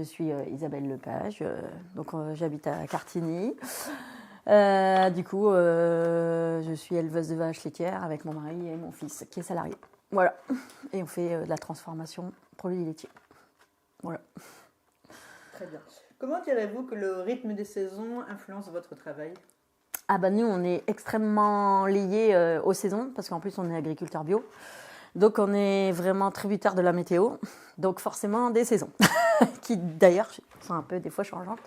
je suis Isabelle Lepage, j'habite à Cartigny. Du coup, je suis éleveuse de vaches laitières avec mon mari et mon fils qui est salarié. Voilà. Et on fait de la transformation produits laitiers. Voilà. Très bien. Comment direz-vous que le rythme des saisons influence votre travail? Ah bah nous, on est extrêmement liés aux saisons parce qu'en plus, on est agriculteur bio. Donc, on est vraiment tributaire de la météo. Donc, forcément, des saisons qui, d'ailleurs, sont un peu des fois changeantes.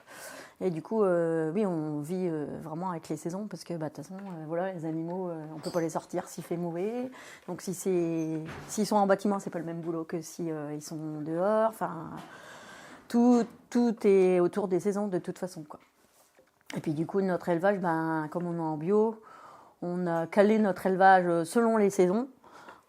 Et du coup, oui, on vit vraiment avec les saisons parce que, de toute façon, voilà, les animaux, on ne peut pas les sortir s'il fait mauvais. Donc, s'ils sont en bâtiment, c'est pas le même boulot que si ils sont dehors. Enfin, tout est autour des saisons de toute façon, quoi. Et puis, du coup, notre élevage, comme on est en bio, on a calé notre élevage selon les saisons,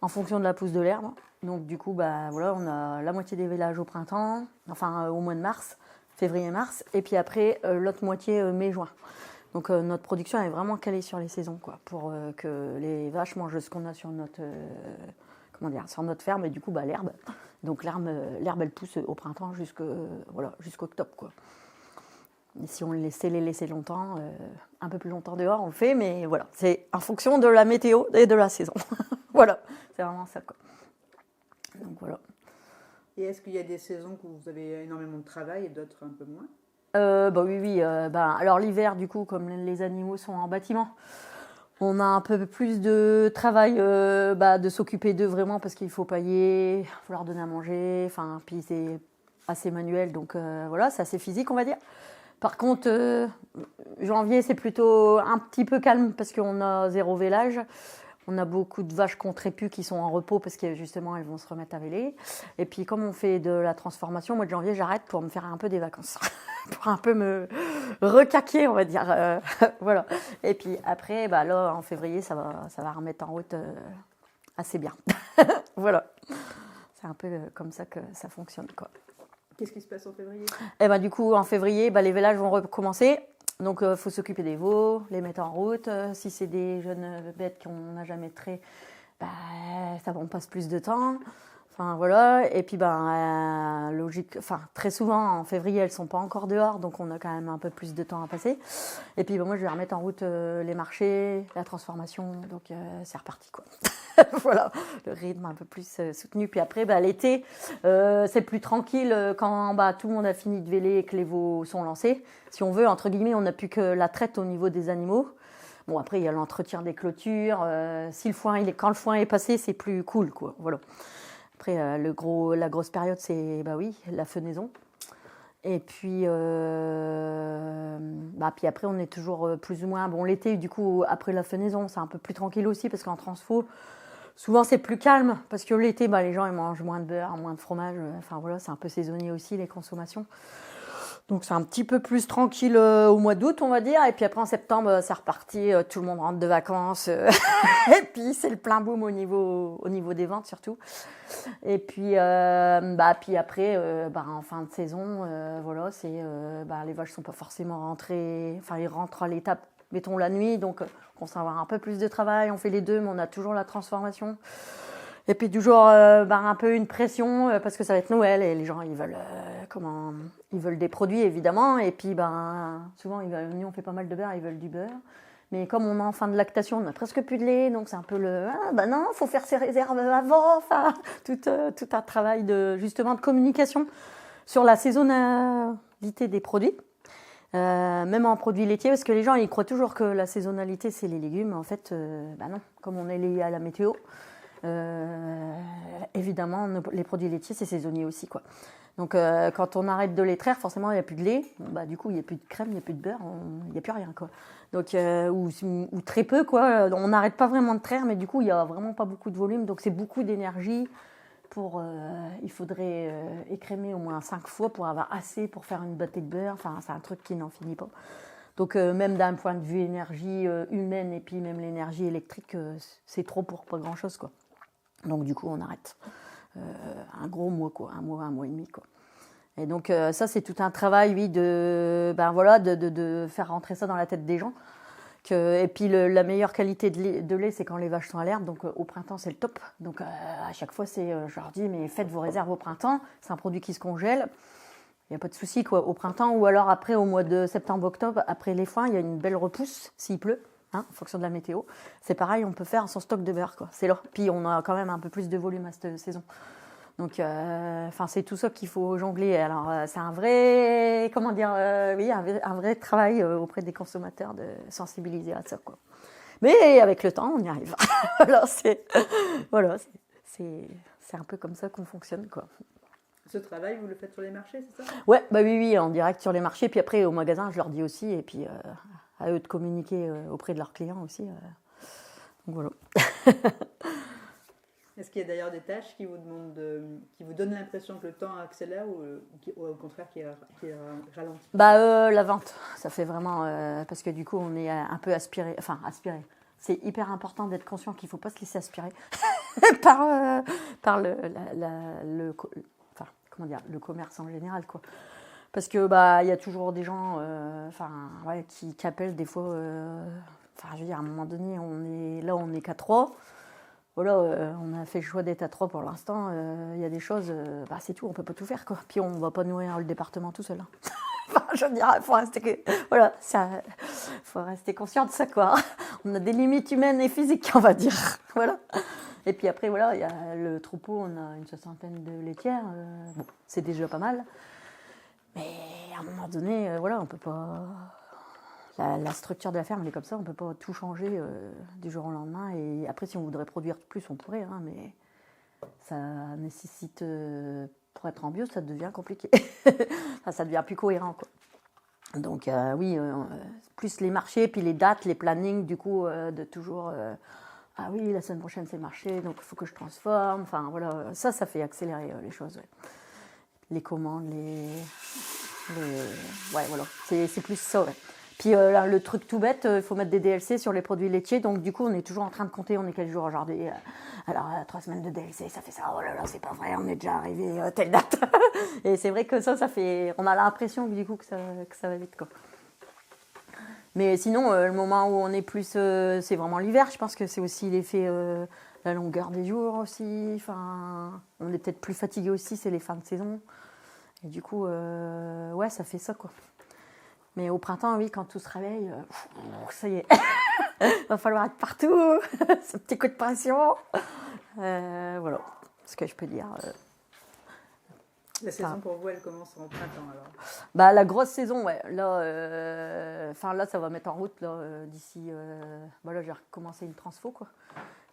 en fonction de la pousse de l'herbe. Donc, du coup, voilà, on a la moitié des vélages au printemps, enfin au mois de mars, février-mars, et puis après l'autre moitié mai-juin. Donc notre production est vraiment calée sur les saisons, quoi, pour que les vaches mangent ce qu'on a sur notre, sur notre ferme, et du coup l'herbe. Donc l'herbe elle pousse au printemps jusqu'octobre, quoi. Et si on laissait les laisser longtemps, un peu plus longtemps dehors, on le fait, mais voilà, c'est en fonction de la météo et de la saison. Voilà, c'est vraiment ça, quoi. Donc voilà. Et est-ce qu'il y a des saisons où vous avez énormément de travail et d'autres un peu moins? Oui. Alors l'hiver, du coup, comme les animaux sont en bâtiment, on a un peu plus de travail de s'occuper d'eux vraiment parce qu'il faut pailler, il faut leur donner à manger. Enfin, puis c'est assez manuel, donc voilà, c'est assez physique, on va dire. Par contre, janvier, c'est plutôt un petit peu calme parce qu'on a 0 vélage. On a beaucoup de vaches qu'on trépue qui sont en repos parce que justement elles vont se remettre à véler. Et puis comme on fait de la transformation, au mois de janvier, j'arrête pour me faire un peu des vacances. Pour un peu me recaquer, on va dire. Voilà. Et puis après, là, en février, ça va remettre en route assez bien. Voilà. C'est un peu comme ça que ça fonctionne, quoi. Qu'est-ce qui se passe en février? Du coup, en février, les vélages vont recommencer. Donc, il faut s'occuper des veaux, les mettre en route. Si c'est des jeunes bêtes qu'on n'a jamais traitées, on passe plus de temps. Enfin, voilà. Et puis, logique, très souvent, en février, elles ne sont pas encore dehors. Donc, on a quand même un peu plus de temps à passer. Et puis, moi, je vais remettre en route les marchés, la transformation. Donc, c'est reparti, quoi. Voilà, le rythme un peu plus soutenu. Puis après, l'été, c'est plus tranquille quand tout le monde a fini de véler et que les veaux sont lancés. Si on veut, entre guillemets, on n'a plus que la traite au niveau des animaux. Bon, après, il y a l'entretien des clôtures. Quand le foin est passé, c'est plus cool, quoi. Voilà. Après, la grosse période, c'est la fenaison. Et puis, puis après, on est toujours plus ou moins... Bon, l'été, du coup, après la fenaison, c'est un peu plus tranquille aussi parce qu'en transfo, souvent, c'est plus calme parce que l'été, les gens ils mangent moins de beurre, moins de fromage. Enfin voilà, c'est un peu saisonnier aussi les consommations. Donc c'est un petit peu plus tranquille au mois d'août, on va dire. Et puis après en septembre, c'est reparti. Tout le monde rentre de vacances. Et puis c'est le plein boom au niveau des ventes surtout. Et puis, puis après, en fin de saison, voilà, les vaches sont pas forcément rentrées. Enfin, ils rentrent à l'étape, mettons la nuit, donc on va avoir un peu plus de travail. On fait les deux, mais on a toujours la transformation. Et puis toujours un peu une pression parce que ça va être Noël et les gens ils veulent des produits évidemment. Et puis souvent nous on fait pas mal de beurre, ils veulent du beurre. Mais comme on est en fin de lactation, on n'a presque plus de lait, donc c'est un peu non, faut faire ses réserves avant. Enfin, tout un travail justement de communication sur la saisonnalité des produits, même en produits laitiers, parce que les gens ils croient toujours que la saisonnalité c'est les légumes. En fait, non, comme on est lié à la météo, évidemment les produits laitiers c'est saisonnier aussi, quoi. Donc quand on arrête de les traire, forcément il n'y a plus de lait. Bon, du coup il n'y a plus de crème, il n'y a plus de beurre, il n'y a plus rien, quoi. Donc ou très peu, quoi. On n'arrête pas vraiment de traire, mais du coup il n'y a vraiment pas beaucoup de volume, donc c'est beaucoup d'énergie. Il faudrait écrémer au moins 5 fois pour avoir assez pour faire une bâtée de beurre. Enfin c'est un truc qui n'en finit pas. Donc même d'un point de vue énergie humaine et puis même l'énergie électrique, c'est trop pour pas grand chose, quoi. Donc du coup on arrête. Un gros mois, quoi, un mois et demi, quoi. Et donc ça c'est tout un travail, oui, de faire rentrer ça dans la tête des gens. Et puis la meilleure qualité de lait, c'est quand les vaches sont à l'herbe. Donc au printemps c'est le top. Donc à chaque fois je leur dis mais faites vos réserves au printemps. C'est un produit qui se congèle. Il n'y a pas de souci, quoi. Au printemps ou alors après, au mois de septembre-octobre, après les foins, il y a une belle repousse s'il pleut, hein, en fonction de la météo. C'est pareil, on peut faire son stock de beurre, quoi. C'est là. Puis on a quand même un peu plus de volume à cette saison. Donc, c'est tout ça qu'il faut jongler. Alors, c'est un vrai, oui, un vrai travail auprès des consommateurs de sensibiliser à ça, quoi. Mais avec le temps, on y arrive. Voilà, c'est un peu comme ça qu'on fonctionne, quoi. Ce travail, vous le faites sur les marchés, c'est ça? Ouais, bah oui, en direct sur les marchés. Puis après, au magasin, je leur dis aussi. Et puis, à eux de communiquer auprès de leurs clients aussi. Donc voilà. Est-ce qu'il y a d'ailleurs des tâches qui vous donnent l'impression que le temps accélère ou au contraire qui ralentit? La vente, ça fait vraiment... parce que du coup, on est un peu aspiré. Enfin, aspiré. C'est hyper important d'être conscient qu'il ne faut pas se laisser aspirer par le commerce en général, quoi. Parce que il y a toujours des gens qui appellent des fois. Je veux dire, à un moment donné, on est qu'à 3. Voilà, on a fait le choix d'être à 3 pour l'instant. Il y a des choses, c'est tout, on peut pas tout faire, quoi. Puis on va pas nourrir le département tout seul, hein. Je veux dire, faut rester conscient de ça, quoi. On a des limites humaines et physiques, on va dire. Voilà. Et puis après, voilà, il y a le troupeau, on a une 60aine de laitières. Bon, c'est déjà pas mal. Mais à un moment donné, on peut pas. La structure de la ferme, elle est comme ça, on peut pas tout changer du jour au lendemain. Et après, si on voudrait produire plus, on pourrait, hein, mais ça nécessite, pour être en bio, ça devient compliqué. Ça devient plus cohérent, quoi. Donc oui, plus les marchés, puis les dates, les plannings, du coup, de toujours. Ah oui, la semaine prochaine c'est le marché, donc il faut que je transforme. Enfin voilà, ça fait accélérer les choses. Ouais. Les commandes, ouais, voilà, c'est plus ça. Ouais. Puis là, le truc tout bête, il faut mettre des DLC sur les produits laitiers, donc du coup on est toujours en train de compter, on est quel jour aujourd'hui. Alors 3 semaines de DLC, ça fait ça, oh là là, c'est pas vrai, on est déjà arrivé à telle date. Et c'est vrai que ça fait, on a l'impression que du coup que ça va vite, quoi. Mais sinon, le moment où on est plus, c'est vraiment l'hiver. Je pense que c'est aussi l'effet, la longueur des jours aussi. Enfin, on est peut-être plus fatigué aussi, c'est les fins de saison. Et du coup, ouais, ça fait ça, quoi. Mais au printemps, oui, quand tout se réveille, ça y est, va falloir être partout. Ce petit coup de pression. Voilà, ce que je peux dire. La saison pour vous, elle commence en printemps alors? La grosse saison, ouais. Là, là, ça va mettre en route là, d'ici. Là, j'ai recommencé une transfo, quoi.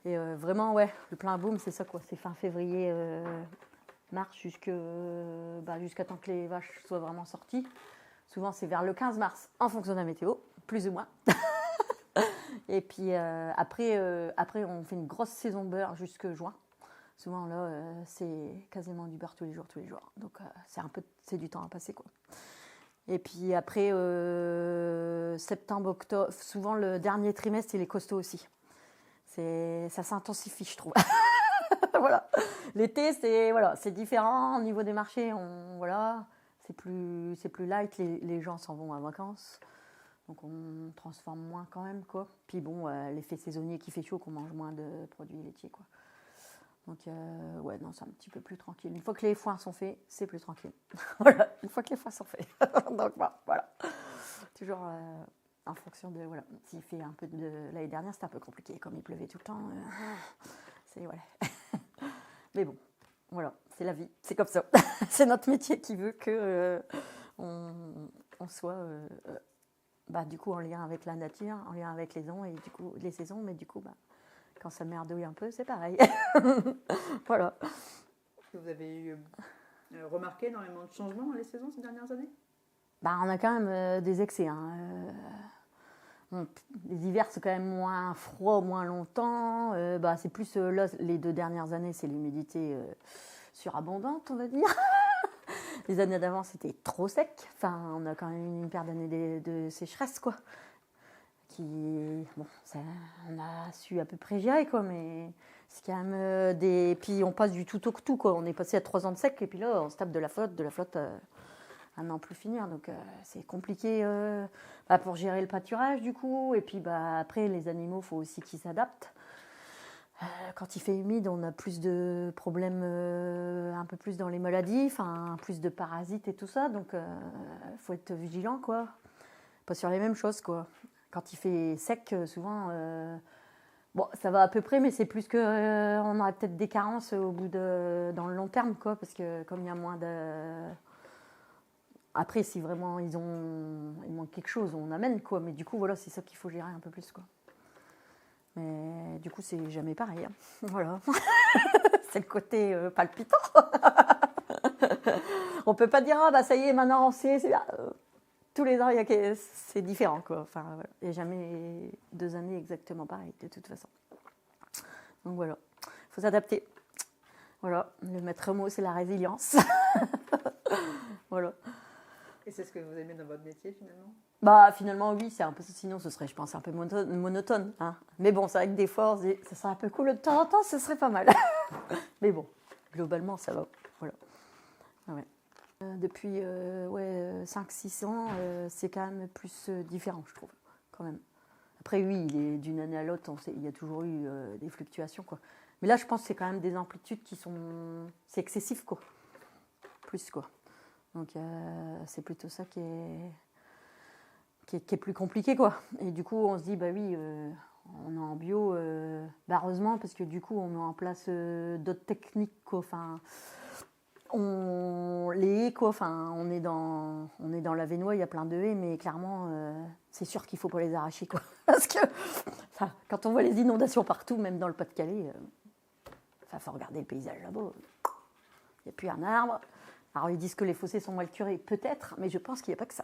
Et vraiment, ouais, le plein boom, c'est ça, quoi. C'est fin février, mars, jusqu'à temps que les vaches soient vraiment sorties. Souvent, c'est vers le 15 mars, en fonction de la météo, plus ou moins. Et puis après, on fait une grosse saison beurre jusque juin. Souvent, là, c'est quasiment du beurre tous les jours. Donc, c'est du temps à passer, quoi. Et puis après, septembre, octobre, souvent le dernier trimestre, il est costaud aussi. Ça s'intensifie, je trouve. Voilà. L'été, c'est différent. Au niveau des marchés, c'est plus light. Les gens s'en vont en vacances. Donc, on transforme moins quand même, quoi. Puis bon, l'effet saisonnier qui fait chaud, qu'on mange moins de produits laitiers, quoi. Donc, ouais, non, c'est un petit peu plus tranquille. Une fois que les foins sont faits, c'est plus tranquille. Voilà, une fois que les foins sont faits. Donc, voilà. Toujours en fonction de, voilà. S'il fait un peu l'année dernière, c'était un peu compliqué. Comme il pleuvait tout le temps, voilà. Mais bon, voilà, c'est la vie. C'est comme ça. C'est notre métier qui veut que on soit, du coup, en lien avec la nature, en lien avec les saisons, mais du coup, quand ça merdouille un peu, c'est pareil. Voilà. Vous avez remarqué énormément de changements dans les saisons ces dernières années? On a quand même des excès. Hein. Les hivers, c'est quand même moins froid, moins longtemps. C'est plus, là, les 2 dernières années, c'est l'humidité surabondante, on va dire. Les années d'avant, c'était trop sec. Enfin, on a quand même une paire d'années de sécheresse, quoi. On a su à peu près gérer, quoi, mais c'est quand même Puis on passe du tout au tout, quoi. On est passé à 3 ans de sec, et puis là, on se tape de la flotte à n'en plus finir. Donc, c'est compliqué pour gérer le pâturage, du coup. Et puis, après, les animaux, il faut aussi qu'ils s'adaptent. Quand il fait humide, on a plus de problèmes, un peu plus dans les maladies, enfin plus de parasites et tout ça. Donc, faut être vigilant, quoi. Pas sur les mêmes choses, quoi. Quand il fait sec, souvent, bon, ça va à peu près, mais c'est plus que on aurait peut-être des carences dans le long terme, quoi, parce que comme il y a moins de. Après, si vraiment il manque quelque chose, on amène, quoi. Mais du coup, voilà, c'est ça qu'il faut gérer un peu plus, quoi. Mais du coup, c'est jamais pareil, hein. Voilà. C'est le côté palpitant. On peut pas dire, ah bah ça y est, maintenant on sait. Tous les ans, c'est différent, quoi. Enfin, voilà. Il n'y a jamais 2 années exactement pareilles, de toute façon. Donc voilà, il faut s'adapter. Voilà, le maître mot, c'est la résilience. Voilà. Et c'est ce que vous aimez dans votre métier finalement? Bah finalement oui, c'est un peu sinon ce serait je pense un peu monotone, hein. Mais bon, c'est vrai que des fois on se dit ça serait un peu cool de temps en temps, ce serait pas mal. Mais bon, globalement ça va. Voilà. Ah ouais. Depuis 5-6 ans, c'est quand même plus différent, je trouve, quand même. Après oui, d'une année à l'autre, il y a toujours eu des fluctuations, quoi. Mais là je pense que c'est quand même des amplitudes c'est excessif, quoi. Plus, quoi. Donc c'est plutôt ça qui est plus compliqué, quoi. Et du coup, on se dit, bah oui, on est en bio, heureusement, parce que du coup, on met en place d'autres techniques, quoi. Enfin, les haies, quoi. Enfin, on est dans la Vénois, il y a plein de haies, mais clairement, c'est sûr qu'il ne faut pas les arracher, quoi. Parce que quand on voit les inondations partout, même dans le Pas-de-Calais, il faut regarder le paysage là-bas. Il n'y a plus un arbre. Alors, ils disent que les fossés sont mal curés, peut-être, mais je pense qu'il n'y a pas que ça.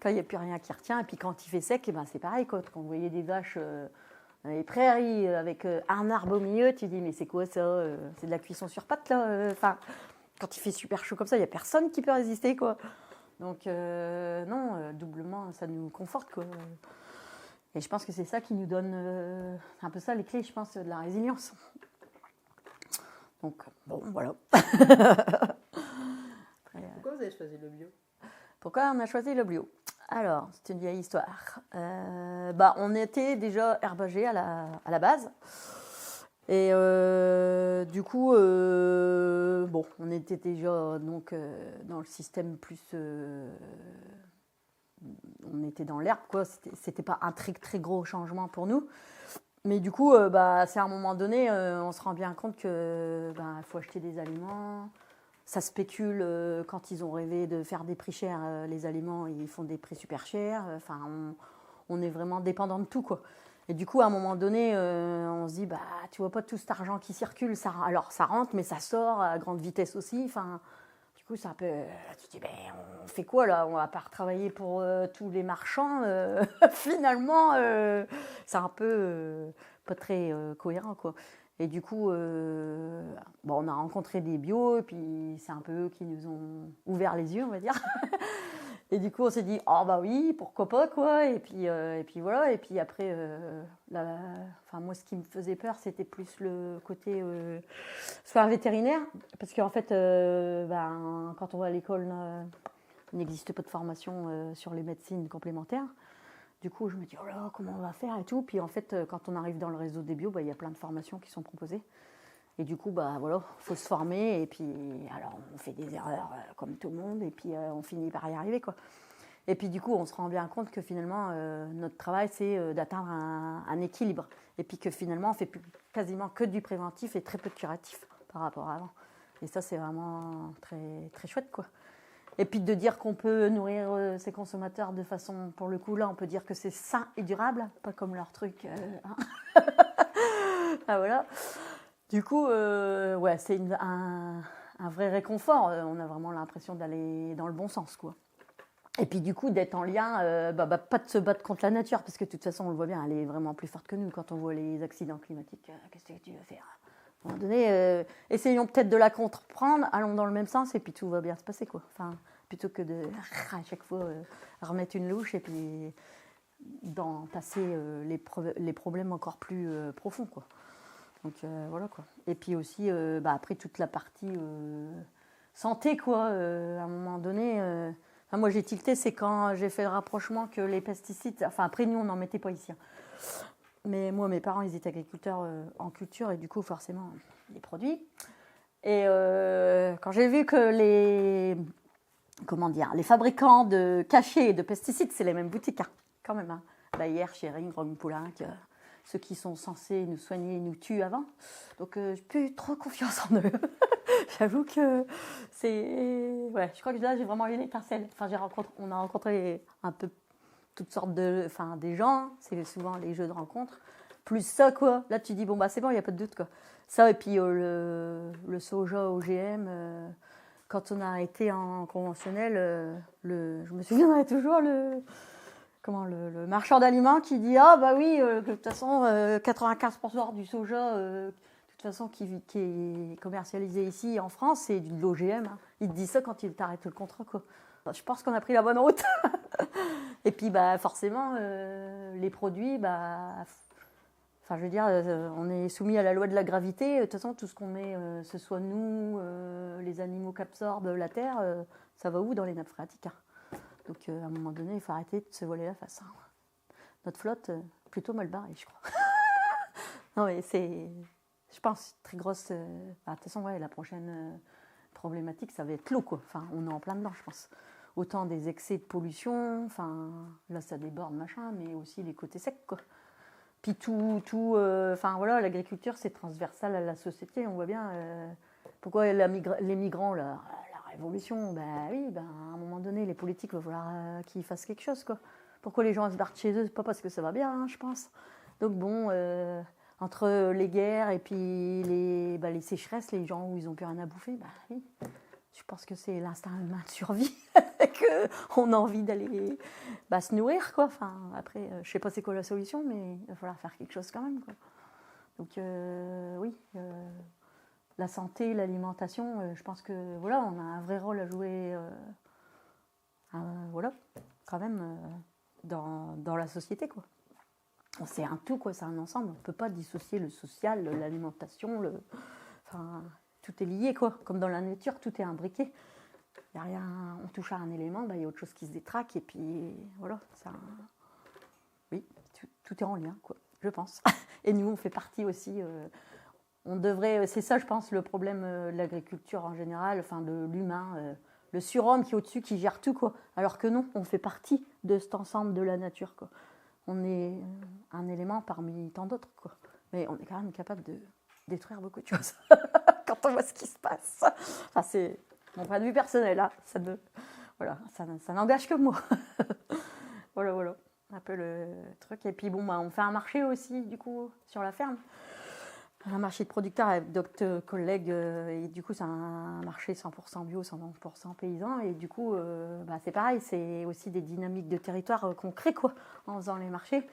Quand il n'y a plus rien qui retient, et puis quand il fait sec, eh ben, c'est pareil, quoi. Quand vous voyez des vaches dans les prairies avec un arbre au milieu, tu te dis, mais c'est quoi ça? C'est de la cuisson sur pattes, là. Enfin, quand il fait super chaud comme ça, il n'y a personne qui peut résister, quoi. Donc, non, doublement, ça nous conforte, quoi. Et je pense que c'est ça qui nous donne un peu ça, les clés, je pense, de la résilience. Donc, bon, voilà. Pourquoi vous avez choisi le bio? Pourquoi on a choisi le bio? Alors, c'est une vieille histoire. On était déjà herbager à la base. Et du coup, on était déjà donc, dans le système plus... on était dans l'herbe, quoi. C'était pas un très, très gros changement pour nous. Mais du coup, c'est à un moment donné, on se rend bien compte que faut acheter des aliments. Ça spécule quand ils ont rêvé de faire des prix chers, les aliments, ils font des prix super chers. Enfin, on est vraiment dépendant de tout, quoi. Et du coup, à un moment donné, on se dit, tu vois pas tout cet argent qui circule, alors ça rentre, mais ça sort à grande vitesse aussi. Enfin, du coup, c'est un peu, tu te dis, on fait quoi là? On va pas retravailler pour tous les marchands. Finalement, c'est un peu pas très cohérent, quoi. Et du coup, on a rencontré des bios, et puis c'est un peu eux qui nous ont ouvert les yeux, on va dire. Et du coup, on s'est dit, oh bah oui, pourquoi pas, quoi. Et puis voilà. Et puis après, moi, ce qui me faisait peur, c'était plus le côté soin vétérinaire. Parce qu'en fait, quand on va à l'école, il n'existe pas de formation sur les médecines complémentaires. Du coup, je me dis, oh là, comment on va faire et tout. Puis en fait, quand on arrive dans le réseau des bio, il y a plein de formations qui sont proposées. Et du coup, il faut se former. Et puis, alors, on fait des erreurs comme tout le monde. Et puis, on finit par y arriver, quoi. Et puis, du coup, on se rend bien compte que finalement, notre travail, c'est d'atteindre un équilibre. Et puis que finalement, on fait quasiment que du préventif et très peu de curatif par rapport à avant. Et ça, c'est vraiment très, très chouette, quoi. Et puis de dire qu'on peut nourrir ses consommateurs de façon, pour le coup, là, on peut dire que c'est sain et durable, pas comme leur truc. Hein. Voilà. Du coup, c'est un vrai réconfort. On a vraiment l'impression d'aller dans le bon sens, quoi. Et puis du coup, d'être en lien, pas de se battre contre la nature, parce que de toute façon, on le voit bien, elle est vraiment plus forte que nous quand on voit les accidents climatiques. Qu'est-ce que tu veux faire? À un moment donné, essayons peut-être de la comprendre, allons dans le même sens, et puis tout va bien se passer, quoi. Enfin, plutôt que de, à chaque fois, remettre une louche, et puis d'entasser les problèmes encore plus profonds, quoi. Donc voilà, quoi. Et puis aussi, après, toute la partie santé, quoi. À un moment donné, moi j'ai tilté, c'est quand j'ai fait le rapprochement que les pesticides, enfin après nous on n'en mettait pas ici, hein. Mais moi, mes parents, ils étaient agriculteurs en culture et du coup, forcément, les produits. Et quand j'ai vu que les fabricants de cachets et de pesticides, c'est les mêmes boutiques, hein, quand même. Hein. Bayer, Schering, Romy Poulenc, ceux qui sont censés nous soigner et nous tuent avant. Donc, j'ai plus trop confiance en eux. J'avoue que c'est... Ouais, je crois que là, j'ai vraiment eu l'étincelle. Enfin, on a rencontré un peu toutes sortes des gens. C'est souvent les jeux de rencontres. Plus ça, quoi. Là, tu dis, bon, bah, c'est bon, il n'y a pas de doute, quoi. Ça, et puis le soja OGM... quand on a été en conventionnel, je me souviendrai toujours le marchand d'aliments qui dit ah bah oui, de toute façon 95% du soja de toute façon qui est commercialisé ici en France c'est de l'OGM. Hein. Il te dit ça quand il t'arrête le contrat quoi. Je pense qu'on a pris la bonne route. Et puis bah forcément les produits Enfin, je veux dire, on est soumis à la loi de la gravité. De toute façon, tout ce qu'on met, ce soit nous, les animaux qu'absorbe la Terre, ça va où dans les nappes phréatiques hein. Donc, à un moment donné, il faut arrêter de se voiler la face. Hein. Notre flotte, plutôt mal barrée, je crois. Non, mais c'est, je pense, très grosse. De toute façon, ouais, la prochaine problématique, ça va être l'eau, quoi. Enfin, on est en plein dedans, je pense. Autant des excès de pollution, enfin, là, ça déborde, machin, mais aussi les côtés secs, quoi. Puis enfin voilà, l'agriculture c'est transversal à la société. On voit bien pourquoi les migrants, la révolution, ben oui, à un moment donné, les politiques, il va falloir qu'ils fassent quelque chose. Quoi. Pourquoi les gens se barrent chez eux? C'est pas parce que ça va bien, hein, je pense. Donc bon, entre les guerres et puis les sécheresses, les gens où ils n'ont plus rien à bouffer, ben oui. Je pense que c'est l'instinct humain de survie, qu'on a envie d'aller se nourrir, quoi. Enfin, après, je sais pas c'est quoi la solution, mais il va falloir faire quelque chose quand même, quoi. Donc, oui, la santé, l'alimentation, je pense que, voilà, on a un vrai rôle à jouer, voilà, quand même, dans la société, quoi. C'est un tout, quoi, c'est un ensemble. On ne peut pas dissocier le social, l'alimentation, enfin... Tout est lié, quoi. Comme dans la nature, tout est imbriqué. Il y a rien, on touche à un élément, il y a autre chose qui se détraque, et puis voilà. Oui, tout est en lien, quoi, je pense. Et nous, on fait partie aussi. On devrait, c'est ça, je pense, le problème de l'agriculture en général, enfin de l'humain, le surhomme qui est au-dessus, qui gère tout, quoi. Alors que non, on fait partie de cet ensemble de la nature, quoi. On est un élément parmi tant d'autres, quoi. Mais on est quand même capable de détruire beaucoup de choses. Quand on voit ce qui se passe. Enfin, c'est mon point de vue personnel, là. Ça n'engage que moi. Voilà. Un peu le truc. Et puis, bon, on fait un marché aussi, du coup, sur la ferme. Un marché de producteurs avec d'autres collègues. Et du coup, c'est un marché 100% bio, 100% paysan. Et du coup, c'est pareil. C'est aussi des dynamiques de territoire qu'on crée, quoi, en faisant les marchés.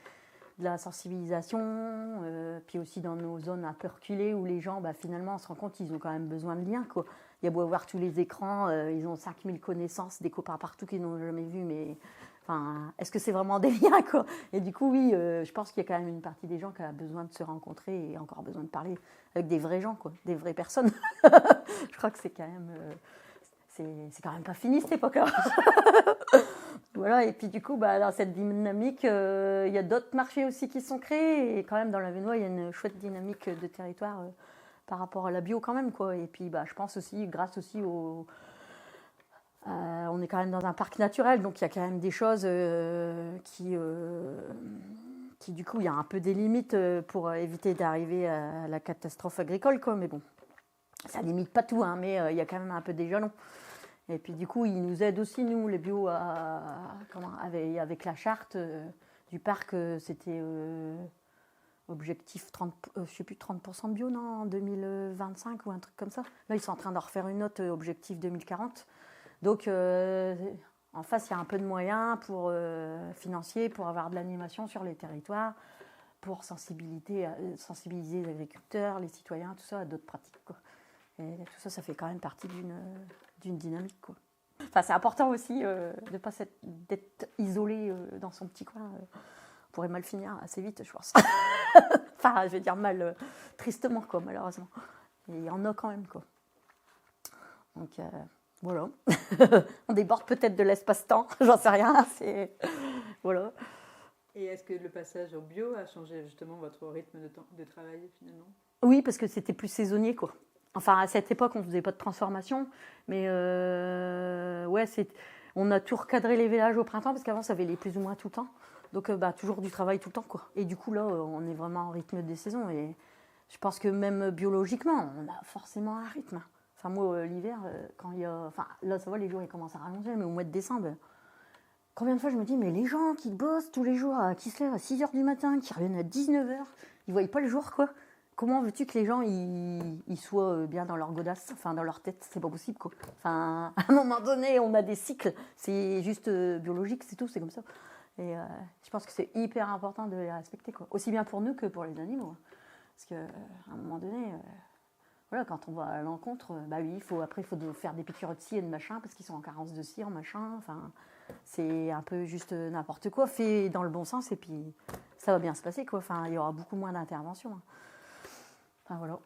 De la sensibilisation, puis aussi dans nos zones un peu reculées où les gens, finalement, on se rend compte qu'ils ont quand même besoin de liens, quoi. Il y a beau avoir tous les écrans, ils ont 5000 connaissances, des copains partout qu'ils n'ont jamais vu, mais enfin, est-ce que c'est vraiment des liens, quoi? Et du coup, oui, je pense qu'il y a quand même une partie des gens qui a besoin de se rencontrer et encore besoin de parler avec des vrais gens, quoi, des vraies personnes. Je crois que c'est quand même... c'est quand même pas fini cette époque-là. Voilà, et puis du coup, dans cette dynamique, il y a d'autres marchés aussi qui sont créés. Et quand même, dans l'Avesnois, il y a une chouette dynamique de territoire par rapport à la bio quand même, quoi. Et puis, je pense aussi, grâce aussi on est quand même dans un parc naturel, donc il y a quand même des choses qui, du coup, il y a un peu des limites pour éviter d'arriver à la catastrophe agricole, quoi. Mais bon, ça limite pas tout, hein, mais il y a quand même un peu des jalons. Et puis du coup, ils nous aident aussi, nous, les bio, avec la charte du parc, c'était objectif 30, je sais plus, 30% de bio, non, en 2025 ou un truc comme ça. Là, ils sont en train de refaire une note objectif 2040. Donc, en face, il y a un peu de moyens financiers pour avoir de l'animation sur les territoires, pour sensibiliser les agriculteurs, les citoyens, tout ça, à d'autres pratiques, quoi. Et tout ça, ça fait quand même partie d'une dynamique, quoi. Enfin, c'est important aussi de ne pas d'être isolé dans son petit coin. On pourrait mal finir assez vite, je pense. Enfin, je vais dire mal, tristement, quoi, malheureusement. Et il y en a quand même, quoi. Donc, voilà. On déborde peut-être de l'espace-temps, j'en sais rien. Voilà. Et est-ce que le passage au bio a changé justement votre rythme de travail finalement? Oui, parce que c'était plus saisonnier, quoi. Enfin, à cette époque, on ne faisait pas de transformation, mais ouais, on a tout recadré les vélages au printemps, parce qu'avant, ça avait les plus ou moins tout le temps. Donc, toujours du travail tout le temps, quoi. Et du coup, là, on est vraiment en rythme des saisons. Et je pense que même biologiquement, on a forcément un rythme. Enfin, moi, l'hiver, quand il y a... Enfin, là, ça va, les jours, ils commencent à rallonger, mais au mois de décembre, combien de fois je me dis, mais les gens qui bossent tous les jours, qui se lèvent à 6h du matin, qui reviennent à 19h, ils ne voient pas le jour, quoi. Comment veux-tu que les gens ils soient bien dans leur godasse, enfin dans leur tête? C'est pas possible, quoi. Enfin, à un moment donné, on a des cycles, c'est juste biologique, c'est tout, c'est comme ça. Et je pense que c'est hyper important de les respecter, quoi. Aussi bien pour nous que pour les animaux. Parce qu'à un moment donné, voilà, quand on va à l'encontre, bah oui, après, il faut faire des piqûres de cire et de machin, parce qu'ils sont en carence de cire, machin. Enfin, c'est un peu juste n'importe quoi, fait dans le bon sens, et puis ça va bien se passer, quoi. Enfin, il y aura beaucoup moins d'interventions. Hein. Enfin, voilà.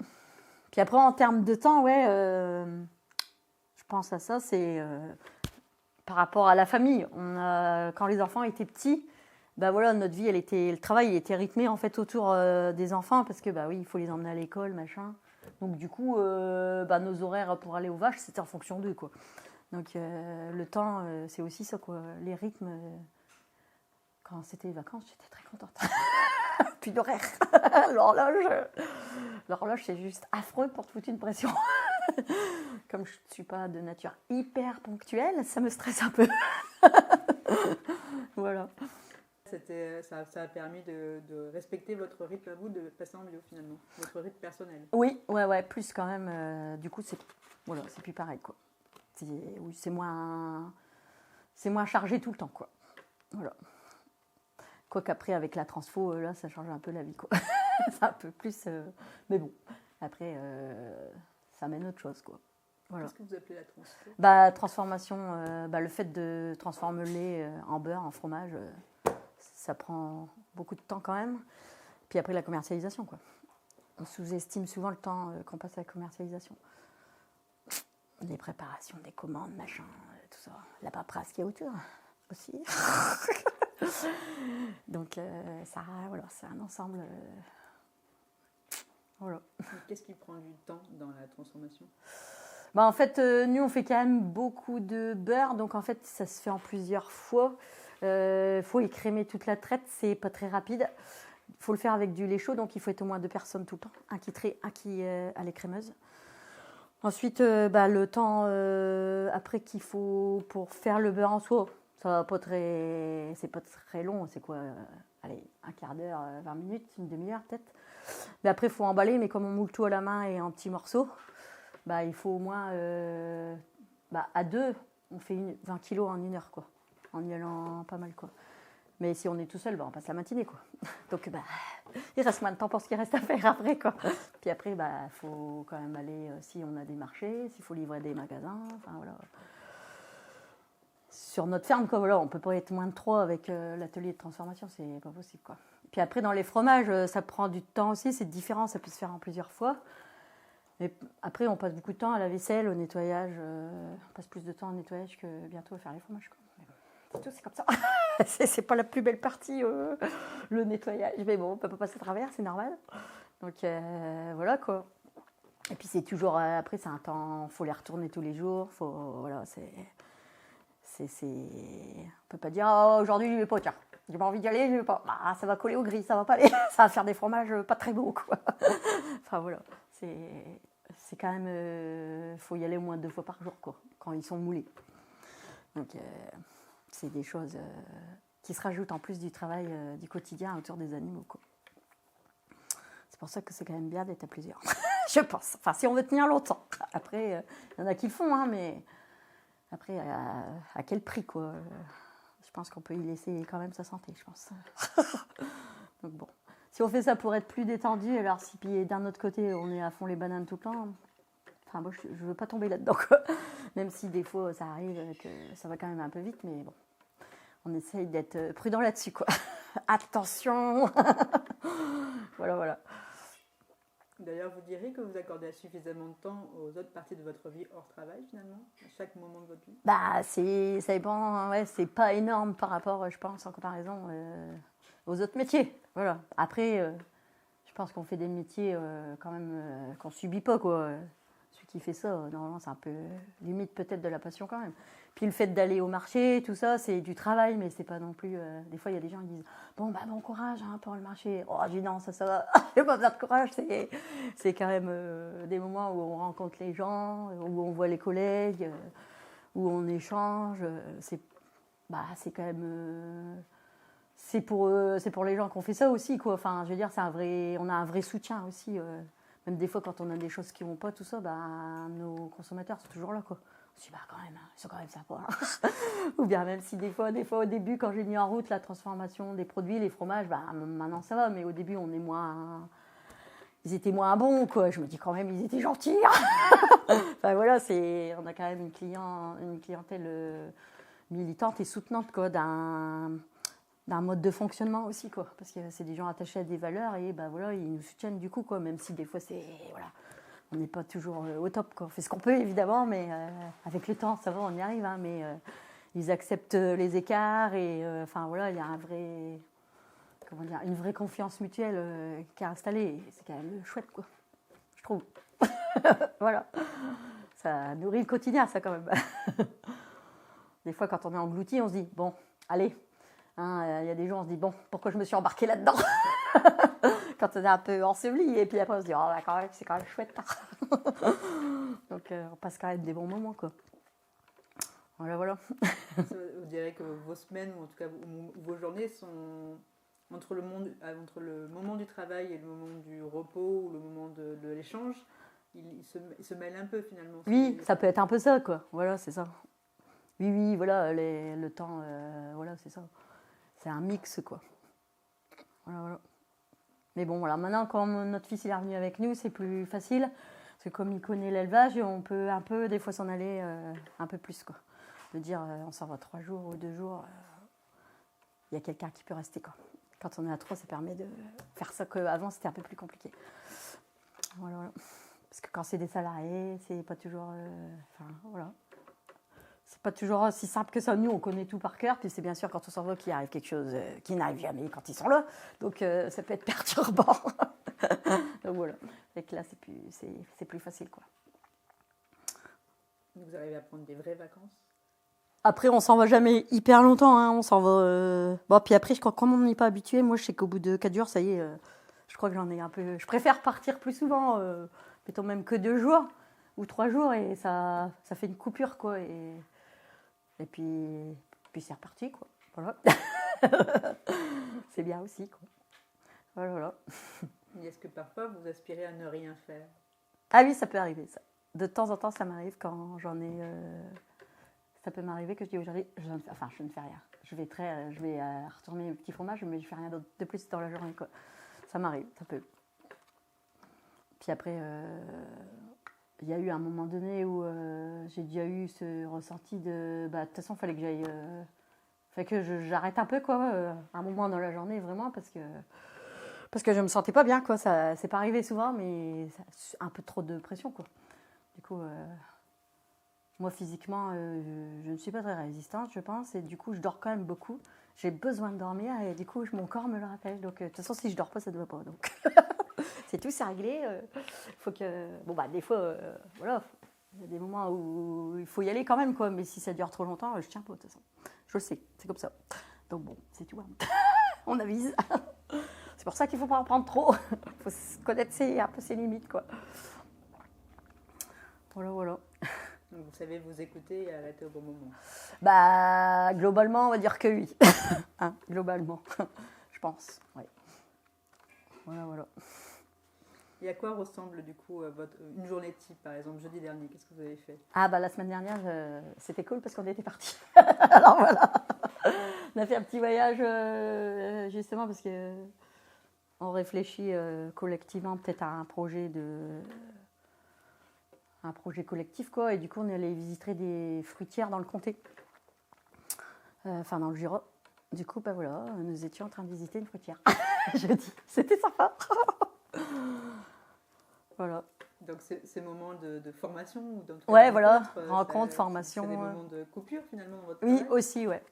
Puis après, en termes de temps, ouais, je pense à ça, c'est par rapport à la famille. Quand les enfants étaient petits, bah voilà, notre vie, le travail, il était rythmé en fait autour des enfants, parce que bah oui, il faut les emmener à l'école, machin. Donc du coup, nos horaires pour aller aux vaches, c'était en fonction d'eux, quoi. Donc le temps, c'est aussi ça, quoi. Les rythmes. Quand c'était les vacances, j'étais très contente. Puis l'horaire, l'horloge, c'est juste affreux pour te foutre une pression. Comme je ne suis pas de nature hyper ponctuelle, ça me stresse un peu. Voilà. Ça a permis de respecter votre rythme à vous, de passer en bio finalement, votre rythme personnel. Oui, ouais, plus quand même. Du coup, c'est plus pareil, quoi. Oui, c'est moins chargé tout le temps, quoi. Voilà. Quoi qu'après, avec la transfo, là, ça change un peu la vie, quoi. C'est un peu plus... mais bon, après, ça amène autre chose, quoi. Voilà. Qu'est-ce que vous appelez la transfo? Transformation, le fait de transformer le lait en beurre, en fromage, ça prend beaucoup de temps quand même. Puis après, la commercialisation, quoi. On sous-estime souvent le temps qu'on passe à la commercialisation. Les préparations, des commandes, machin, tout ça. La paperasse qui est autour aussi. Donc, ça, voilà, c'est un ensemble. Voilà. Qu'est-ce qui prend du temps dans la transformation? En fait, nous, on fait quand même beaucoup de beurre. Donc, en fait, ça se fait en plusieurs fois. Il faut écrémer toute la traite. C'est pas très rapide. Il faut le faire avec du lait chaud. Donc, il faut être au moins 2 personnes tout le temps. Un qui à l'écrémeuse. Ensuite, le temps après qu'il faut pour faire le beurre en soi. C'est pas très long, c'est quoi allez, un quart d'heure, 20 minutes, une demi-heure peut-être. Mais après, il faut emballer, mais comme on moule tout à la main et en petits morceaux, il faut au moins, à deux, on fait 20 kilos en 1 heure, quoi. En y allant pas mal, quoi. Mais si on est tout seul, on passe la matinée, quoi. Donc, il reste moins de temps pour ce qu'il reste à faire après, quoi. Puis après, faut quand même aller, si on a des marchés, s'il faut livrer des magasins, enfin voilà. Sur notre ferme, quoi, voilà, on ne peut pas être moins de 3 avec l'atelier de transformation, c'est pas possible, quoi. Puis après, dans les fromages, ça prend du temps aussi, c'est différent, ça peut se faire en plusieurs fois. Mais après, on passe beaucoup de temps à la vaisselle, au nettoyage. On passe plus de temps au nettoyage que bientôt à faire les fromages, quoi. C'est tout, c'est comme ça. c'est pas la plus belle partie, le nettoyage. Mais bon, on peut pas passer à travers, c'est normal. Donc voilà, quoi. Et puis c'est toujours, après, c'est un temps, faut les retourner tous les jours, voilà, on peut pas dire aujourd'hui je vais pas, tiens, j'ai pas envie d'y aller, je vais pas. Ça va coller au gris, ça va pas aller, ça va faire des fromages pas très beaux, quoi. Enfin voilà, c'est quand même, faut y aller au moins 2 fois par jour, quoi, quand ils sont moulés. Donc c'est des choses qui se rajoutent en plus du travail du quotidien autour des animaux, quoi. C'est pour ça que c'est quand même bien d'être à plusieurs, je pense. Enfin, si on veut tenir longtemps. Après, il y en a qui le font, hein, mais après, à quel prix, quoi. Je pense qu'on peut y laisser quand même sa santé, je pense. Donc bon, si on fait ça pour être plus détendu, alors si puis d'un autre côté, on est à fond les bananes tout le temps, enfin, moi, je veux pas tomber là-dedans, quoi. Même si des fois, ça arrive que ça va quand même un peu vite, mais bon, on essaye d'être prudent là-dessus, quoi. Attention. Voilà. D'ailleurs, vous diriez que vous accordez suffisamment de temps aux autres parties de votre vie hors travail, finalement, à chaque moment de votre vie? Ça dépend, ouais, c'est pas énorme par rapport, je pense, en comparaison. aux autres métiers. Voilà. Après, je pense qu'on fait des métiers quand même qu'on subit pas, quoi. Celui qui fait ça, normalement, c'est un peu limite peut-être de la passion quand même. Puis le fait d'aller au marché, tout ça, c'est du travail, mais c'est pas non plus. Des fois, il y a des gens qui disent bon, bah, bon courage hein, pour le marché. Oh, je dis non, ça va. J'ai pas besoin de courage. C'est quand même des moments où on rencontre les gens, où on voit les collègues, où on échange. C'est quand même. C'est pour les gens qu'on fait ça aussi, quoi. Enfin, je veux dire, on a un vrai soutien aussi. Même des fois, quand on a des choses qui vont pas, tout ça, bah, nos consommateurs sont toujours là, quoi. On se dit, bah, quand même, ils sont quand même sympas. Hein. Ou bien même si des fois, au début, quand j'ai mis en route la transformation des produits, les fromages, bah, maintenant ça va, mais au début, ils étaient moins bons, quoi. Je me dis quand même, ils étaient gentils. Enfin, voilà, on a quand même une clientèle militante et soutenante, quoi, d'un mode de fonctionnement aussi, quoi, parce que c'est des gens attachés à des valeurs et bah voilà, ils nous soutiennent du coup, quoi, même si des fois on n'est pas toujours au top, quoi. On fait ce qu'on peut évidemment, mais avec le temps ça va, on y arrive, hein, mais ils acceptent les écarts et enfin voilà, il y a une vraie confiance mutuelle qui est installée, et c'est quand même chouette, quoi, je trouve. Voilà, ça nourrit le quotidien, ça, quand même. Des fois, quand on est englouti, on se dit bon, allez. Il y a des gens, on se dit, bon, pourquoi je me suis embarquée là-dedans. Quand on est un peu enseveli, et puis après on se dit, oh, bah, quand même, c'est quand même chouette. Donc on passe quand même des bons moments, quoi. Voilà. Vous direz que vos semaines, ou en tout cas vos journées, sont entre le moment du travail et le moment du repos, ou le moment de l'échange, ils se mêlent un peu finalement. Oui, ça peut être un peu ça, quoi. Voilà, c'est ça. Oui, voilà, le temps, voilà, c'est ça. C'est un mix, quoi. Voilà. Mais bon, voilà, maintenant, quand notre fils il est revenu avec nous, c'est plus facile. Parce que comme il connaît l'élevage, on peut un peu, des fois, s'en aller un peu plus, quoi. De dire, on s'en va 3 jours ou 2 jours, il y a quelqu'un qui peut rester, quoi. Quand on est à 3, ça permet de faire ça, qu'avant, c'était un peu plus compliqué. Voilà. Parce que quand c'est des salariés, c'est pas toujours... Enfin, voilà. C'est pas toujours si simple que ça. Nous, on connaît tout par cœur. Puis c'est bien sûr quand on s'en va qu'il arrive quelque chose qui n'arrive jamais quand ils sont là. Donc ça peut être perturbant. Donc voilà. Et que là, c'est plus facile, quoi. Vous arrivez à prendre des vraies vacances? Après, on s'en va jamais hyper longtemps. Hein. On s'en va... Bon, puis après, je crois que comme on n'est pas habitué, moi, je sais qu'au bout de 4 jours, ça y est, je crois que j'en ai un peu... Je préfère partir plus souvent, mettons même que 2 jours ou 3 jours, et ça fait une coupure, quoi. Et puis c'est reparti, quoi. Voilà. C'est bien aussi, quoi. Voilà. Et est-ce que parfois vous aspirez à ne rien faire? Ah oui, ça peut arriver, ça. De temps en temps, ça m'arrive quand j'en ai... Ça peut m'arriver que je dis aujourd'hui, je ne fais rien. Je vais retourner mes petits fromages, mais je ne fais rien d'autre de plus dans la journée, quoi. Ça m'arrive, ça peut. Puis après... Il y a eu un moment donné où j'ai déjà eu ce ressenti de... Bah, de toute façon, il fallait que j'aille... j'arrête un peu, quoi, un moment dans la journée, vraiment, parce que je me sentais pas bien, quoi. Ça, c'est pas arrivé souvent, mais un peu trop de pression, quoi. Du coup, moi, physiquement, je ne suis pas très résistante, je pense, et du coup, je dors quand même beaucoup. J'ai besoin de dormir, et du coup, mon corps me le rappelle. Donc, de toute façon, si je dors pas, ça ne va pas, donc... C'est tout, c'est réglé. Faut que... Bon, bah, des fois, voilà, il y a des moments où il faut y aller quand même, quoi. Mais si ça dure trop longtemps, je tiens pas, de toute façon. Je le sais, c'est comme ça. Donc bon, c'est tout. Hein. On avise. C'est pour ça qu'il faut pas en prendre trop. Il faut connaître un peu ses limites, quoi. Voilà. Donc vous savez vous écouter et arrêter au bon moment. Bah, globalement, on va dire que oui. Hein, globalement, je pense. Ouais. Voilà. Et à quoi ressemble du coup une journée type, par exemple, jeudi dernier? Qu'est-ce que vous avez fait? Ah bah la semaine dernière, c'était cool parce qu'on était partis. Alors voilà, on a fait un petit voyage justement parce que on réfléchit collectivement peut-être à un projet collectif, quoi. Et du coup, on est allé visiter des fruitières dans le comté, enfin dans le Jura. Du coup, bah voilà, nous étions en train de visiter une fruitière. Jeudi, c'était sympa. Voilà. Donc ces moments de formation ou ouais, voilà, rencontre, formation. C'est des moments de coupure finalement dans votre oui, travail? aussi, ouais.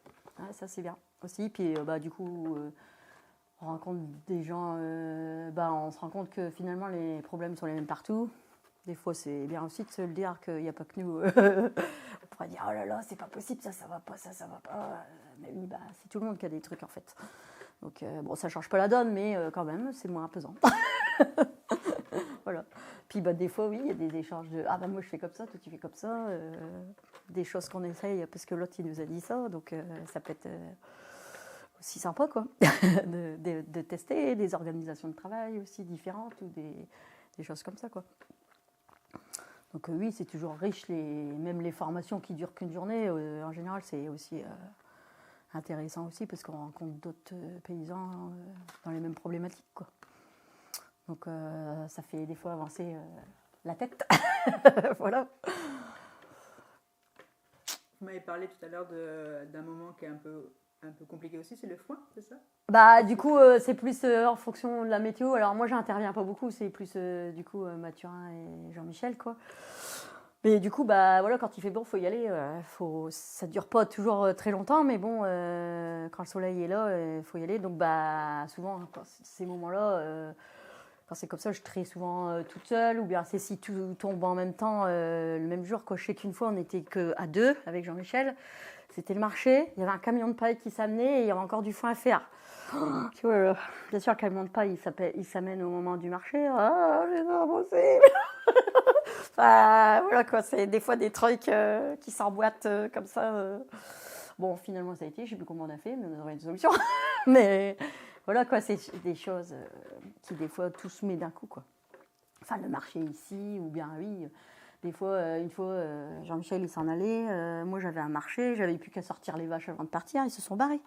Ça c'est bien. Aussi, puis bah du coup, on rencontre des gens, on se rend compte que finalement les problèmes sont les mêmes partout. Des fois, c'est bien aussi de se le dire qu'il n'y a pas que nous. On pourrait dire, oh là là, c'est pas possible, ça va pas, ça va pas. Mais oui, c'est tout le monde qui a des trucs en fait. Donc, ça change pas la donne, mais quand même, c'est moins pesant. Voilà. Puis, des fois, oui, il y a des échanges de, moi, je fais comme ça, toi, tu fais comme ça. Des choses qu'on essaye parce que l'autre, il nous a dit ça. Donc, ça peut être aussi sympa, quoi, de tester des organisations de travail aussi différentes ou des choses comme ça, quoi. Donc oui, c'est toujours riche, même les formations qui durent qu'une journée, en général, c'est aussi intéressant aussi parce qu'on rencontre d'autres paysans dans les mêmes problématiques, quoi. Donc ça fait des fois avancer la tête. Voilà. Vous m'avez parlé tout à l'heure d'un moment qui est un peu compliqué aussi, c'est le foin, c'est ça? Du coup, c'est plus en fonction de la météo. Alors moi, j'interviens pas beaucoup, c'est plus du coup Mathurin et Jean-Michel, quoi. Mais du coup, voilà, quand il fait bon, faut y aller. Ça dure pas toujours très longtemps, mais bon, quand le soleil est là, faut y aller. Donc souvent, quand ces moments-là, quand c'est comme ça, je trie souvent toute seule, ou bien c'est si tout tombe en même temps le même jour. Quoi. Je sais qu'une fois, on n'était qu'à 2 avec Jean-Michel. C'était le marché, il y avait un camion de paille qui s'amenait et il y avait encore du foin à faire. Tu vois, bien sûr, le camion de paille, il s'amène au moment du marché. Ah, c'est pas possible. Voilà quoi, c'est des fois des trucs qui s'emboîtent comme ça. Bon, finalement, ça a été, je sais plus comment on a fait, mais on a trouvé une solution. Mais voilà quoi, c'est des choses qui des fois tout se met d'un coup, quoi. Enfin, le marché ici, ou bien oui. Des fois, une fois, Jean-Michel il s'en allait. Moi, j'avais un marché, j'avais plus qu'à sortir les vaches avant de partir. Ils se sont barrés.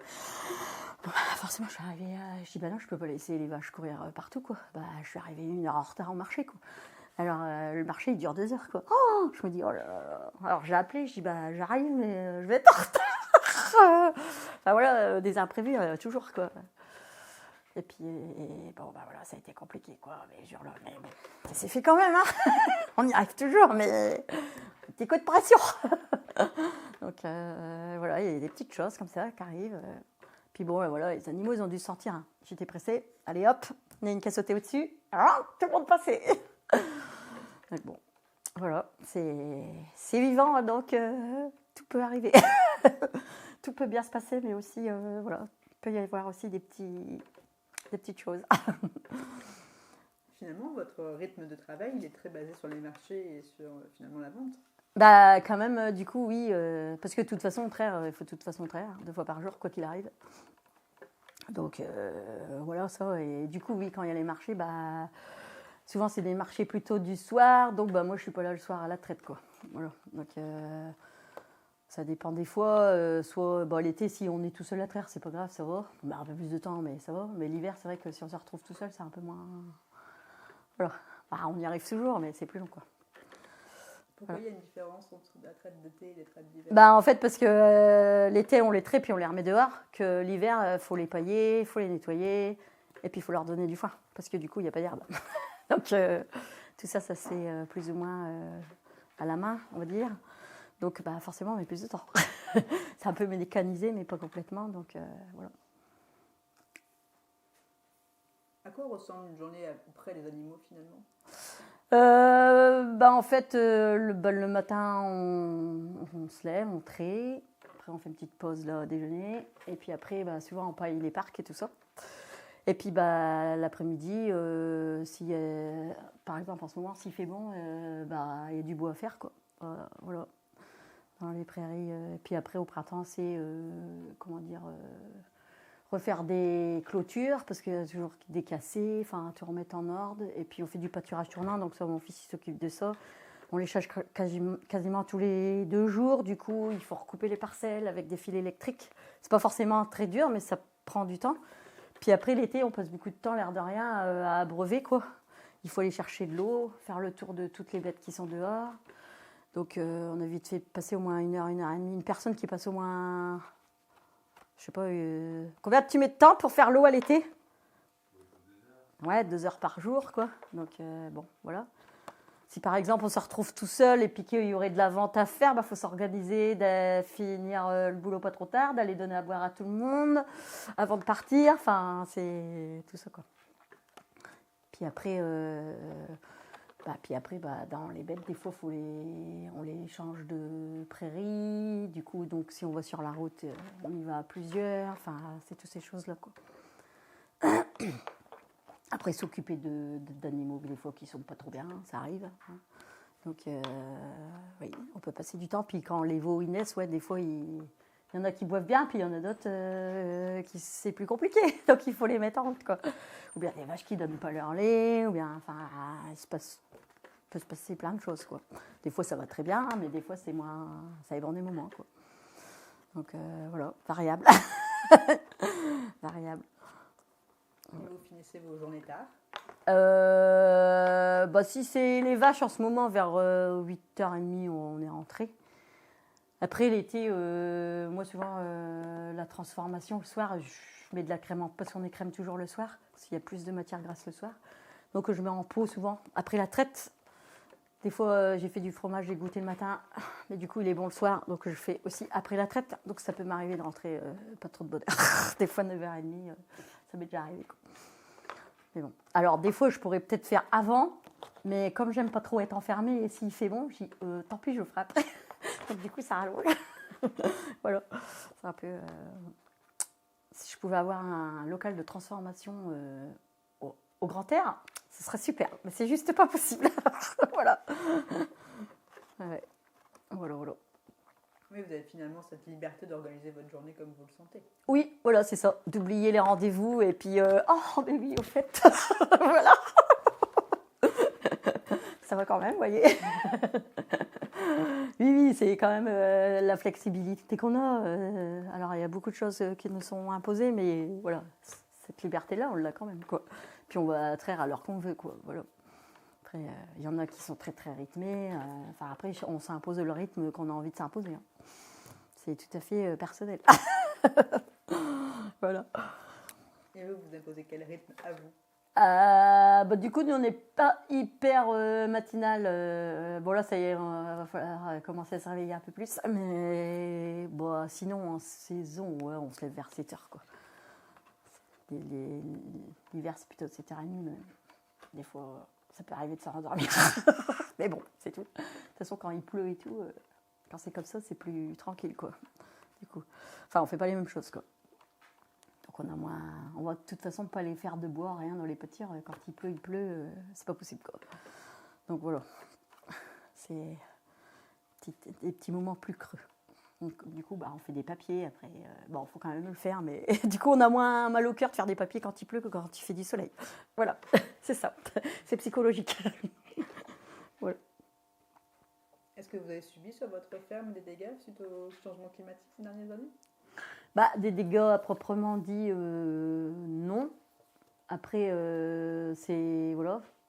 Forcément, je suis arrivée. Je dis non, je peux pas laisser les vaches courir partout, quoi. Je suis arrivée 1 heure en retard au marché, quoi. Alors, le marché il dure 2 heures, quoi. Oh, je me dis oh là là. Alors, j'ai appelé, je dis j'arrive, mais je vais être en retard. Voilà, des imprévus toujours, quoi. Et puis, voilà, ça a été compliqué, quoi. Mais bon, ça s'est fait quand même, hein. On y arrive toujours, mais petit coup de pression. Donc, voilà, il y a des petites choses comme ça qui arrivent. Puis bon, voilà, les animaux, ils ont dû sortir. Hein. J'étais pressée. Allez, hop, il y a une casse sautée au-dessus. Alors, tout le monde passait. Donc bon, voilà, c'est vivant, donc tout peut arriver. Tout peut bien se passer, mais aussi, voilà, il peut y avoir aussi des petites choses. Finalement, votre rythme de travail, il est très basé sur les marchés et sur finalement la vente. Quand même, du coup, oui, parce que de toute façon, il faut de toute façon traire 2 fois par jour, quoi qu'il arrive. Donc, voilà, ça. Et du coup, oui, quand il y a les marchés, souvent, c'est des marchés plutôt du soir. Donc, moi, je suis pas là le soir à la traite, quoi. Voilà. Donc, ça dépend des fois. Soit, l'été, si on est tout seul à traire, c'est pas grave, ça va. Un peu plus de temps, mais ça va. Mais l'hiver, c'est vrai que si on se retrouve tout seul, c'est un peu moins... Voilà. On y arrive toujours, mais c'est plus long, quoi. Pourquoi il y a une différence entre la traite d'été et les traites d'hiver? En fait, parce que l'été, on les traite puis on les remet dehors. Que l'hiver, il faut les pailler, il faut les nettoyer. Et puis, il faut leur donner du foin. Parce que du coup, il n'y a pas d'herbe. Donc, tout ça, ça se fait plus ou moins à la main, on va dire. Donc, forcément, on met plus de temps. C'est un peu mécanisé, mais pas complètement. Donc, voilà. À quoi ressemble une journée auprès des animaux, finalement? En fait, le matin, on se lève, on traite. Après, on fait une petite pause là, déjeuner. Et puis après, souvent, on paille les parcs et tout ça. Et puis, l'après-midi, par exemple, en ce moment, s'il fait bon, il y a du bois à faire, quoi. Voilà. Dans les prairies. Et puis après, au printemps, c'est, refaire des clôtures, parce qu'il y a toujours des cassés, tout remettre en ordre. Et puis, on fait du pâturage tournant, donc ça, mon fils il s'occupe de ça. On les charge quasiment tous les 2 jours. Du coup, il faut recouper les parcelles avec des fils électriques. C'est pas forcément très dur, mais ça prend du temps. Puis après, l'été, on passe beaucoup de temps, l'air de rien, à abreuver, quoi. Il faut aller chercher de l'eau, faire le tour de toutes les bêtes qui sont dehors. Donc, on a vite fait passer au moins 1 heure, 1 heure et demie. Une personne qui passe au moins, je sais pas, combien tu mets de temps pour faire l'eau à l'été? Ouais, 2 heures par jour, quoi. Donc, bon, voilà. Si par exemple on se retrouve tout seul et puis qu'il y aurait de la vente à faire, faut s'organiser, de finir le boulot pas trop tard, d'aller donner à boire à tout le monde avant de partir. Enfin, c'est tout ça quoi. Puis après, dans les bêtes, des fois, on les change de prairie. Du coup, donc si on va sur la route, on y va à plusieurs. Enfin, c'est toutes ces choses-là quoi. Après, s'occuper d'animaux, des fois, qui ne sont pas trop bien, ça arrive. Hein. Donc, oui, on peut passer du temps. Puis quand les veaux ils naissent, des fois, il y en a qui boivent bien, puis il y en a d'autres qui c'est plus compliqué. Donc, il faut les mettre en route, quoi. Ou bien des vaches qui ne donnent pas leur lait, ou bien, enfin, peut se passer plein de choses, quoi. Des fois, ça va très bien, mais des fois, c'est moins... Ça dépend des moments, quoi. Donc, voilà, variable. Variable. Vous finissez vos journées tard? Si c'est les vaches en ce moment, vers 8h30, on est rentré. Après l'été, moi souvent, la transformation le soir, je mets de la crème parce qu'on écrème toujours le soir, parce qu'il y a plus de matière grasse le soir. Donc je mets en pot souvent. Après la traite, des fois j'ai fait du fromage, j'ai goûté le matin, mais du coup il est bon le soir, donc je fais aussi après la traite. Donc ça peut m'arriver de rentrer pas trop de bonne heure. Des fois 9h30, ça m'est déjà arrivé, quoi. Mais bon. Alors, des fois, je pourrais peut-être faire avant, mais comme j'aime pas trop être enfermée, et s'il fait bon, je dis tant pis, je le ferai après. Donc, du coup, ça rallonge. Voilà. C'est un peu. Si je pouvais avoir un local de transformation au grand air, ce serait super. Mais c'est juste pas possible. Voilà. Ouais. Voilà. Oui, vous avez finalement cette liberté d'organiser votre journée comme vous le sentez. Oui, voilà, c'est ça. D'oublier les rendez-vous et puis mais oui, au fait, voilà. Ça va quand même, vous voyez. Oui, c'est quand même la flexibilité qu'on a. Alors, il y a beaucoup de choses qui nous sont imposées, mais voilà, cette liberté-là, on l'a quand même, quoi. Puis on va traire à l'heure qu'on veut, quoi. Voilà. Après, il y en a qui sont très, très rythmés. Après, on s'impose le rythme qu'on a envie de s'imposer. Hein. C'est tout à fait personnel. Voilà. Et vous imposez quel rythme à vous? Du coup, nous, on n'est pas hyper matinal. Bon, là, ça y est, va falloir commencer à se réveiller un peu plus. Mais sinon, en saison, on se lève vers 7h, quoi. L'hiver, c'est plutôt 7h30, mais des fois, ça peut arriver de se rendormir. Mais bon, c'est tout. De toute façon, quand il pleut et tout, quand c'est comme ça, c'est plus tranquille, quoi. Du coup, on fait pas les mêmes choses, quoi. Donc on va de toute façon pas les faire de bois, rien dans les pâtires. Quand il pleut, c'est pas possible, quoi. Donc voilà, c'est des petits moments plus creux. Donc, du coup, on fait des papiers. Après, il faut quand même le faire, mais du coup, on a moins mal au cœur de faire des papiers quand il pleut que quand il fait du soleil. Voilà, c'est ça. C'est psychologique. Voilà. Est-ce que vous avez subi sur votre ferme des dégâts suite au changement climatique ces dernières années? Des dégâts à proprement dit, non. Après,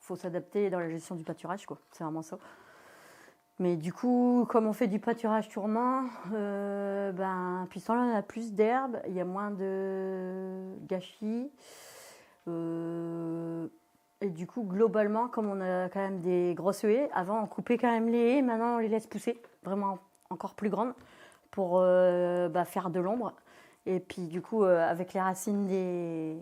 faut s'adapter dans la gestion du pâturage, quoi. C'est vraiment ça. Mais du coup, comme on fait du pâturage tournant, puisqu'on a plus d'herbe, il y a moins de gâchis. Et du coup, globalement, comme on a quand même des grosses haies, avant on coupait quand même les haies, maintenant on les laisse pousser, vraiment encore plus grandes, pour faire de l'ombre. Et puis du coup, avec les racines des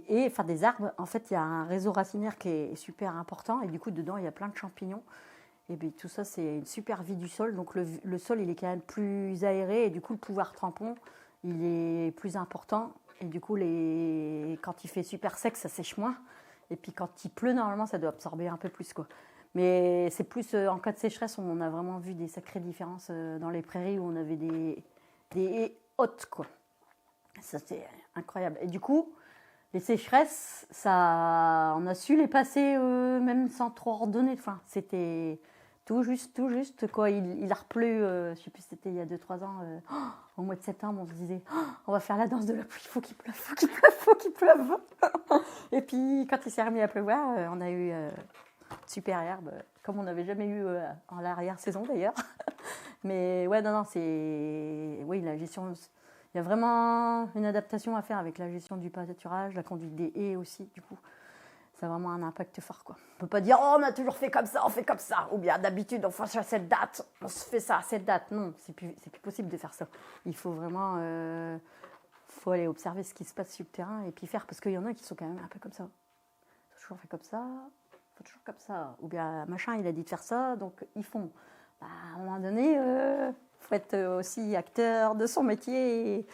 haies, enfin des arbres, en fait, il y a un réseau racinaire qui est super important. Et du coup, dedans, il y a plein de champignons. Et puis tout ça, c'est une super vie du sol. Donc le sol, il est quand même plus aéré. Et du coup, le pouvoir tampon, il est plus important. Et du coup, quand il fait super sec, ça sèche moins. Et puis quand il pleut, normalement, ça doit absorber un peu plus, quoi. Mais c'est plus en cas de sécheresse, on a vraiment vu des sacrées différences dans les prairies où on avait des haies hautes, quoi. Ça, c'est incroyable. Et du coup, les sécheresses, on a su les passer même sans trop ordonner. Enfin, c'était tout juste, quoi. Il a replu, je ne sais plus si c'était il y a 2-3 ans, au mois de septembre, on se disait on va faire la danse de la pluie, il faut qu'il pleuve, faut qu'il pleuve, faut qu'il pleuve. Et puis, quand il s'est remis à pleuvoir, on a eu super herbe, comme on n'avait jamais eu en l'arrière-saison d'ailleurs. Mais ouais, non, oui, la gestion. Il y a vraiment une adaptation à faire avec la gestion du pâturage, la conduite des haies aussi, du coup. ça a vraiment un impact fort, quoi. On peut pas dire, oh, on a toujours fait comme ça, on fait comme ça. Ou bien, d'habitude, on fait ça à cette date, on se fait ça à cette date. Non, c'est plus possible de faire ça. Il faut vraiment... faut aller observer ce qui se passe sur le terrain et puis faire. Parce qu'il y en a qui sont quand même un peu comme ça. Faut toujours faire comme ça, faut toujours comme ça. Ou bien, machin, il a dit de faire ça, donc ils font. Bah, à un moment donné, faut être aussi acteur de son métier et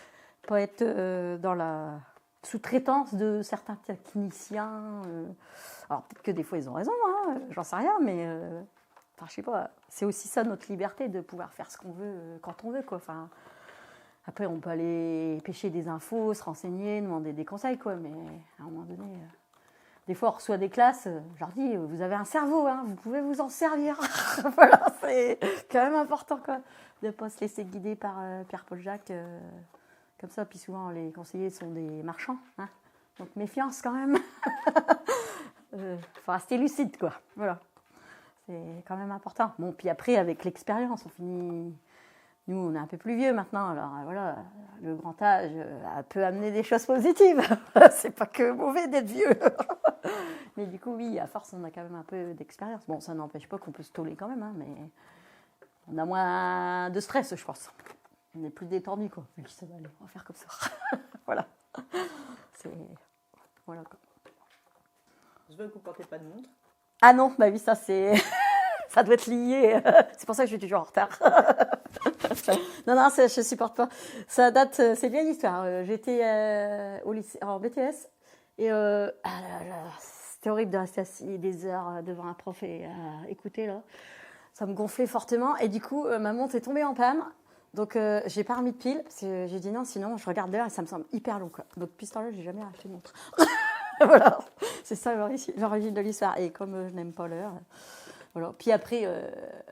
pas être dans la sous-traitance de certains techniciens. Alors peut-être que des fois ils ont raison, hein, j'en sais rien, mais enfin, je sais pas. C'est aussi ça notre liberté de pouvoir faire ce qu'on veut quand on veut, quoi. Enfin, après on peut aller pêcher des infos, se renseigner, demander des conseils, quoi. Mais à un moment donné, des fois on reçoit des classes, je leur dis, vous avez un cerveau, hein, vous pouvez vous en servir. Voilà, c'est quand même important, quoi, de ne pas se laisser guider par Pierre-Paul Jacques. Comme ça, puis souvent les conseillers sont des marchands, hein. Donc méfiance quand même. Faut rester lucide, quoi. Voilà, c'est quand même important. Bon, puis après avec l'expérience, on finit. Nous, on est un peu plus vieux maintenant, alors voilà, le grand âge peut amener des choses positives. C'est pas que mauvais d'être vieux. Mais du coup, oui, à force, on a quand même un peu d'expérience. Bon, ça n'empêche pas qu'on peut se tôler quand même, hein, mais on a moins de stress, je pense. On est plus détendu, quoi. On dit, ça va aller, on va faire comme ça. Voilà. C'est... Voilà, quoi. Je vois que vous ne portez pas de montre. Ah non, bah oui, ça c'est... ça doit être lié. C'est pour ça que je suis toujours en retard. Non, je ne supporte pas. Ça date, c'est une vieille histoire. J'étais au lycée, en BTS, et ah là là, c'était horrible de rester assis des heures devant un prof et écouter, là. Ça me gonflait fortement, et du coup, ma montre est tombée en panne. Donc, j'ai pas remis de pile, parce que j'ai dit non, sinon je regarde l'heure et ça me semble hyper long, quoi. Donc, depuis ce temps-là, j'ai jamais acheté de montre. Voilà, c'est ça l'origine de l'histoire. Et comme je n'aime pas l'heure, voilà. Puis après,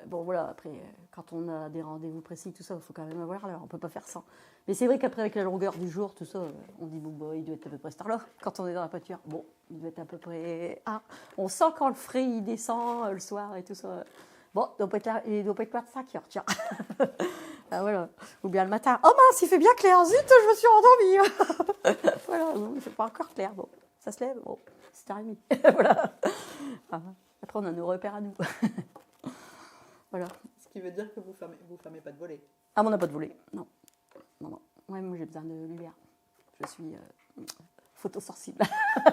bon voilà, après, quand on a des rendez-vous précis, tout ça, il faut quand même avoir l'heure, on peut pas faire sans. Mais c'est vrai qu'après, avec la longueur du jour, tout ça, on dit, bon, bah, il doit être à peu près cette heure-là, quand on est dans la voiture. Bon, il doit être à peu près... Ah, on sent quand le frais, il descend le soir et tout ça. Bon, il doit pas être loin de 5 heures, tiens. Ah, voilà. Ou bien le matin, oh mince, il fait bien clair, zut, je me suis endormie. Voilà, il fait pas encore clair, bon. Ça se lève, bon, c'est arrivé. Voilà. Après, on a nos repères à nous. Voilà. Ce qui veut dire que vous fermez pas de volet. Ah, on n'a pas de volet, non. Non. Ouais, moi, j'ai besoin de lumière. Je suis photosensible.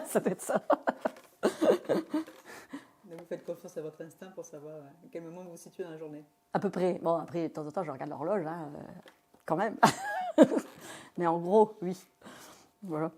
Ça doit être ça. Donc vous faites confiance à votre instinct pour savoir à quel moment vous vous situez dans la journée. À peu près. Bon, après, de temps en temps, je regarde l'horloge, hein, quand même. Mais en gros, oui. Voilà.